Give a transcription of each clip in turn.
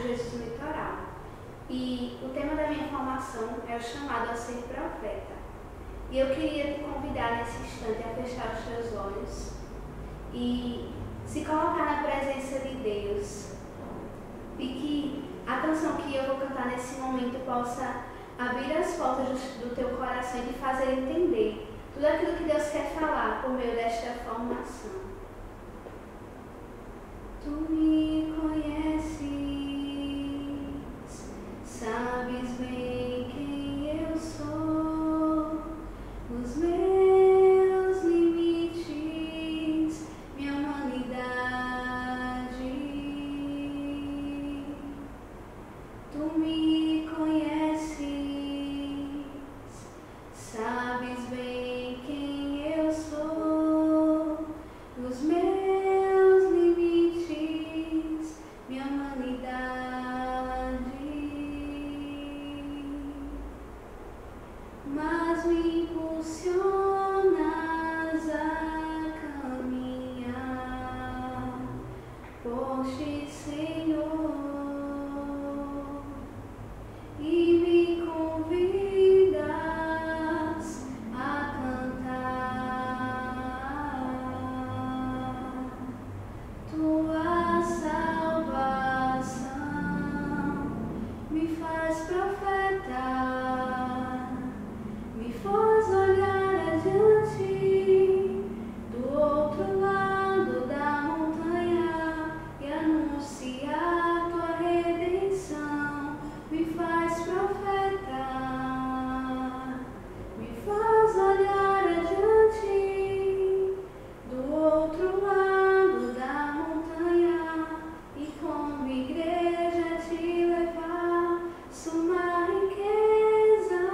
Jesus no Litoral. E o tema da minha formação é o chamado a ser profeta. E eu queria te convidar nesse instante a fechar os teus olhos e se colocar na presença de Deus. E que a canção que eu vou cantar nesse momento possa abrir as portas do teu coração e te fazer entender tudo aquilo que Deus quer falar por meio desta formação. Tu me conheces, sabes bem quem eu sou, os meus limites, minha humanidade. Tu me conheces, sabes bem quem eu sou, os meus limites, minha humanidade. Mas me impulsionas a caminhar por ti, Senhor, e me convidas a cantar tua salvação, me faz profeta, me faz olhar adiante do outro lado da montanha e anunciar tua redenção. Me faz profeta, me faz olhar adiante do outro lado da montanha e como igreja te levar suma riqueza.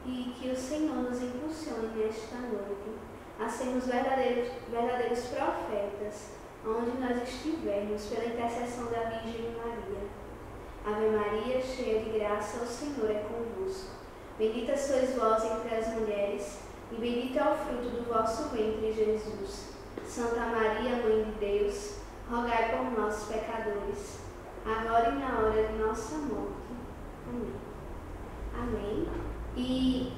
E que o Senhor nos impulsione nesta noite a sermos verdadeiros profetas, onde nós estivermos, pela intercessão da Virgem Maria. Ave Maria, cheia de graça, o Senhor é convosco. Bendita sois vós entre as mulheres, e bendito é o fruto do vosso ventre, Jesus. Santa Maria, Mãe de Deus, rogai por nós, pecadores, agora e na hora de nossa morte. Amém. Amém. E,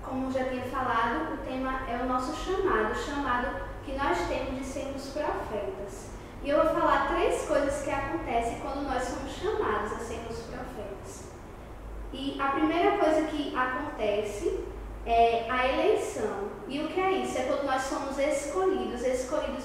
como já tinha falado, o tema é o nosso chamado que nós temos de sermos profetas. E eu vou falar 3 coisas que acontecem quando nós somos chamados a sermos profetas. E a primeira coisa que acontece é a eleição. E o que é isso? É quando nós somos escolhidos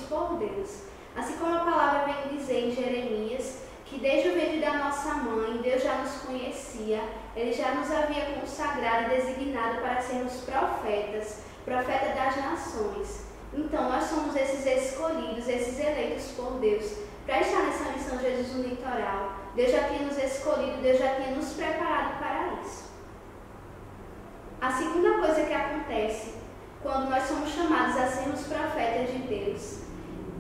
por Deus. Assim como a palavra vem dizer em Jeremias, que desde o ventre da nossa mãe, Deus já nos conhecia, Ele já nos havia consagrado e designado para sermos profetas das nações. Então, nós somos esses escolhidos, esses eleitos por Deus, para estar nessa missão de Jesus no Litoral. Deus já tinha nos escolhido, Deus já tinha nos preparado para isso. A segunda coisa que acontece quando nós somos chamados a sermos profetas de Deus,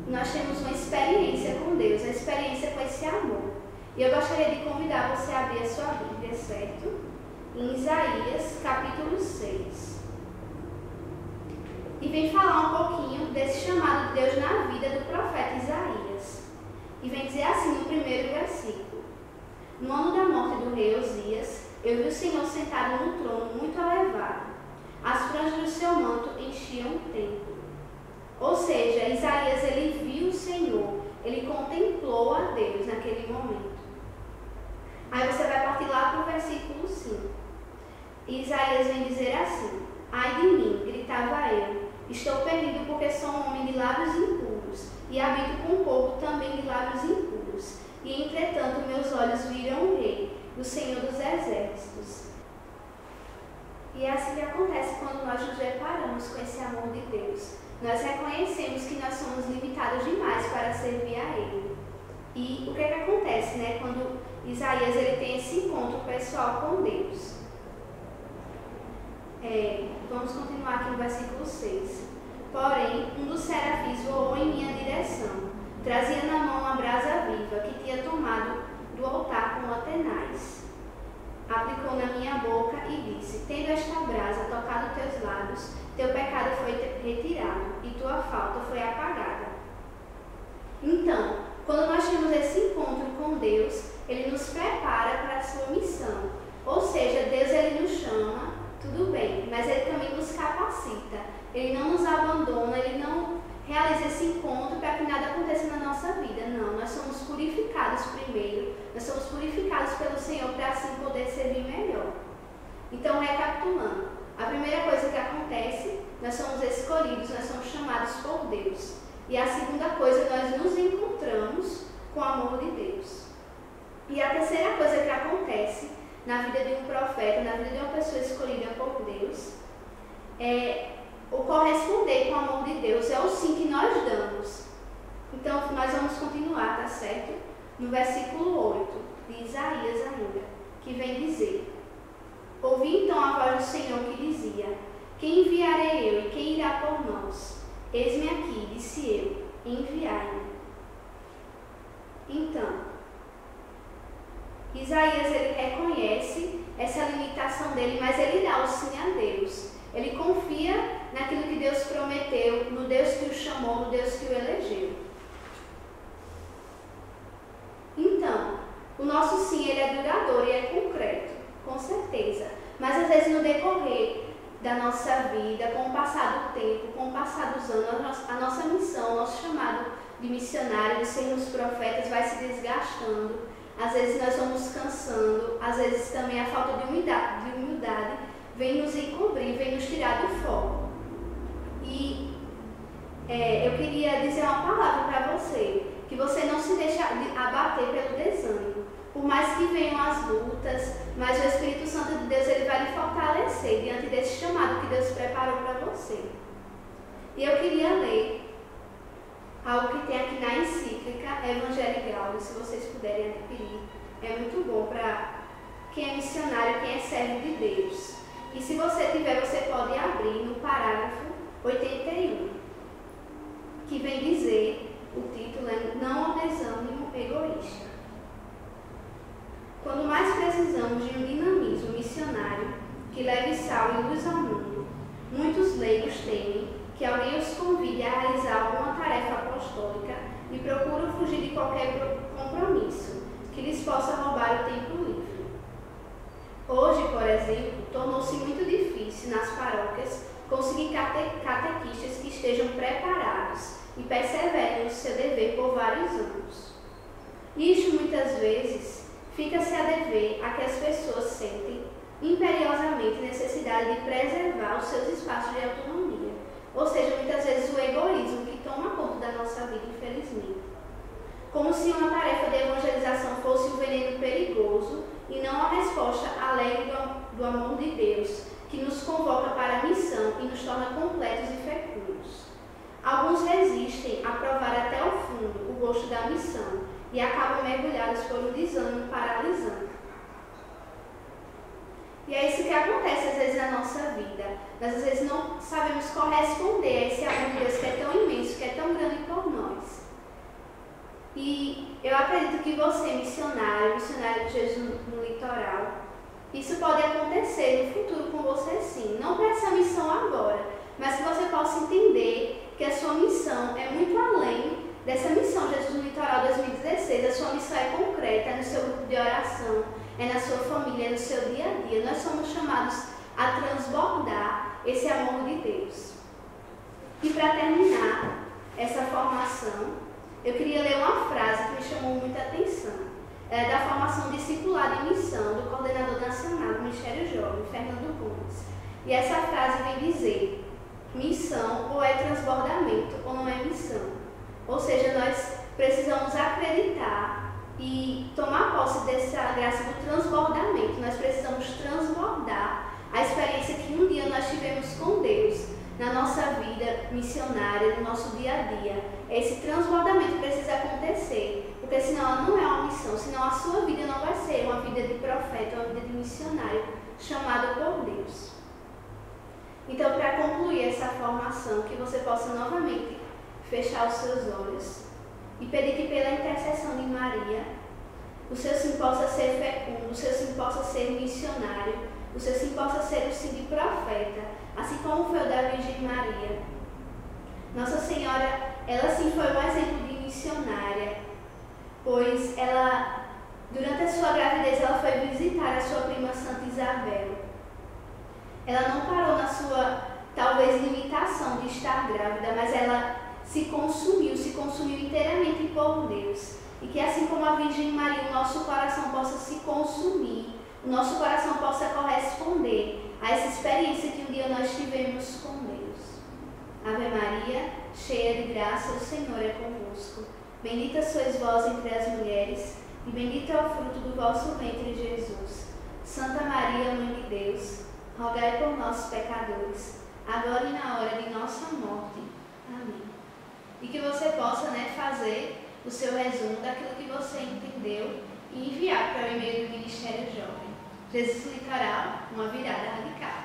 nós temos uma experiência com Deus, uma experiência com esse amor. E eu gostaria de convidar você a abrir a sua Bíblia, certo? Em Isaías, capítulo 6. E vem falar um pouquinho desse chamado de Deus na vida do profeta Isaías. E vem dizer assim no primeiro versículo: No ano da morte do rei Uzias, eu vi o Senhor sentado no trono muito elevado. As franjas do seu manto enchiam o templo. Ou seja, Isaías, ele viu o Senhor, ele contemplou a Deus naquele momento. Aí você vai partir lá para o versículo 5. Isaías vem dizer assim: Ai de mim, gritava eu, estou perdido porque sou um homem de lábios impuros e habito com um povo também de lábios impuros. E entretanto meus olhos viram o Rei, o Senhor dos Exércitos. E é assim que acontece quando nós nos deparamos com esse amor de Deus. Nós reconhecemos que nós somos limitados demais para servir a Ele. E o que acontece, né? Quando Isaías ele tem esse encontro pessoal com Deus. Vamos continuar aqui no versículo 6. Porém, um dos serafins voou em minha direção. Trazia na mão uma brasa viva que tinha tomado do altar com tenaz. Aplicou na minha boca e disse: Tendo esta brasa tocado teus lábios, teu pecado foi retirado e tua falta foi apagada. Então, quando nós temos esse encontro com Deus, Ele nos prepara para a sua missão. Ou seja, Deus ele nos chama, tudo bem, mas Ele também nos capacita. Ele não nos abandona, Ele não realiza esse encontro para que nada aconteça na nossa vida. Não, nós somos purificados primeiro, nós somos purificados pelo Senhor para assim poder servir melhor. Então, recapitulando, a primeira coisa que acontece, nós somos escolhidos, nós somos chamados por Deus. E a segunda coisa, nós nos encontramos com o amor de Deus. E a terceira coisa que acontece na vida de um profeta, na vida de uma pessoa escolhida por Deus, é o corresponder com o amor de Deus, é o sim que nós damos. Então, nós vamos continuar, tá certo? No versículo 8 de Isaías ainda, que vem dizer: ouvi então a voz do Senhor que dizia: quem enviarei eu e quem irá por nós? Eis-me aqui, disse eu, enviai-me. Então, Isaías ele reconhece essa limitação dele, mas ele dá o sim a Deus. Ele confia naquilo que Deus prometeu, no Deus que o chamou, no Deus que o elegeu. Então, o nosso sim ele é duradouro e é concreto, com certeza. Mas às vezes no decorrer da nossa vida, com o passar do tempo, com o passar dos anos, a nossa missão, o nosso chamado de missionário, de sermos profetas, vai se desgastando. Às vezes nós vamos cansando, às vezes também a falta de humildade vem nos encobrir, vem nos tirar do foco. E eu queria dizer uma palavra para você, que você não se deixe abater pelo desânimo. Por mais que venham as lutas, mas o Espírito Santo de Deus ele vai lhe fortalecer diante desse chamado que Deus preparou para você. E eu queria ler algo que tem aqui na encíclica Evangelii Gaudium, se vocês puderem adquirir. É muito bom para quem é missionário, quem é servo de Deus. E se você tiver, você pode abrir no parágrafo 81, que vem dizer, o título é Não ao Desânimo Egoísta. Quando mais precisamos de um dinamismo missionário que leve sal e luz ao mundo, muitos leigos temem que alguém os convide a realizar alguma tarefa apostólica e procuram fugir de qualquer compromisso que lhes possa roubar o tempo livre. Hoje, por exemplo, tornou-se muito difícil nas paróquias conseguir catequistas que estejam preparados e perseverem no seu dever por vários anos. Isto, muitas vezes, fica-se a dever a que as pessoas sentem imperiosamente necessidade de preservar os seus espaços de autonomia, ou seja, muitas vezes o egoísmo que toma conta da nossa vida, infelizmente. Como se uma tarefa de evangelização fosse um veneno perigoso e não a resposta alegre do amor de Deus, que nos convoca para a missão e nos torna completos e fecundos. Alguns resistem a provar até o fundo o gosto da missão e acabam mergulhados por um desânimo paralisante. E é isso que acontece às vezes na nossa vida. Nós às vezes não sabemos corresponder a esse amor de Deus que é tão imenso, que é tão grande por nós. E eu acredito que você, missionário de Jesus no litoral, isso pode acontecer no futuro com você sim. Não para essa missão agora, mas que você possa entender que a sua missão é muito além dessa missão Jesus no Litoral 2016. A sua missão é concreta, é no seu grupo de oração, é na sua família, é no seu dia a dia. Nós somos chamados a transbordar esse amor de Deus. E para terminar essa formação, eu queria ler uma frase que me chamou muita atenção. É da formação discipulada em missão do coordenador nacional do Ministério Jovem, Fernando Gomes. E essa frase vem dizer: missão ou é transbordamento ou não é missão. Ou seja, nós precisamos acreditar e tomar posse dessa graça do transbordamento. Nós precisamos transbordar a experiência que um dia nós tivemos com Deus na nossa vida missionária, no nosso dia a dia. Esse transbordamento precisa acontecer, porque senão ela não é uma missão, senão a sua vida não vai ser uma vida de profeta, uma vida de missionário chamado por Deus. Então, para concluir essa formação, que você possa novamente fechar os seus olhos e pedir que pela intercessão de Maria, o seu sim possa ser fecundo, o seu sim possa ser missionário, o seu sim possa ser o sim de profeta, assim como foi o da Virgem Maria. Nossa Senhora, ela sim foi um exemplo de missionária, pois ela, durante a sua gravidez, ela foi visitar a sua prima Santa Isabel. Ela não parou na sua, talvez, limitação de estar grávida, mas ela se consumiu inteiramente por Deus. E que assim como a Virgem Maria, o nosso coração possa se consumir, o nosso coração possa corresponder a essa experiência que um dia nós tivemos com Deus. Ave Maria, cheia de graça, o Senhor é convosco. Bendita sois vós entre as mulheres, e bendito é o fruto do vosso ventre, Jesus. Santa Maria, Mãe de Deus, rogai por nós, pecadores, agora e na hora de nossa morte. Amém. E que você possa, fazer o seu resumo daquilo que você entendeu e enviar para o e-mail do Ministério Jovem. Jesus Litoral, uma virada radical.